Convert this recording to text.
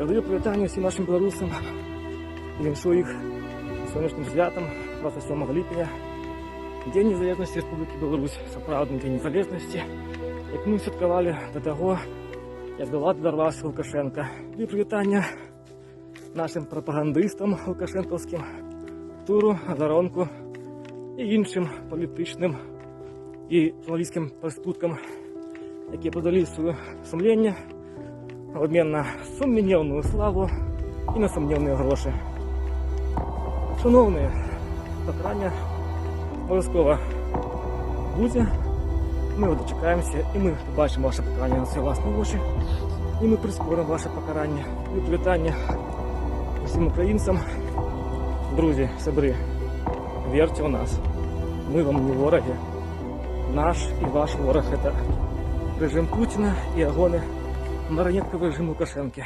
Передаю привітання всім нашим білорусам і віншую їх сонячним святом 27 липня. День Незалежності Республіки Білорусь, справжній День Незалежності, як ми святкували до того, як до влади дорвався Лукашенко. І привітання нашим пропагандистам лукашенковським, Туру, Азаронку і іншим політичним і журналістським проституткам, які продали своє сумління в обмін на сумнівну славу і на сумнівні гроші. Шановні, покарання обов'язково буде. Ми дочекаємося і ми побачимо ваше покарання на свої власні очі. І ми прискоримо ваше покарання. І привітання всім українцям. Друзі, сябри, вірте у нас. Ми вам не вороги. Наш і ваш ворог – це режим Путіна і агони марионетковый режим Лукашенко.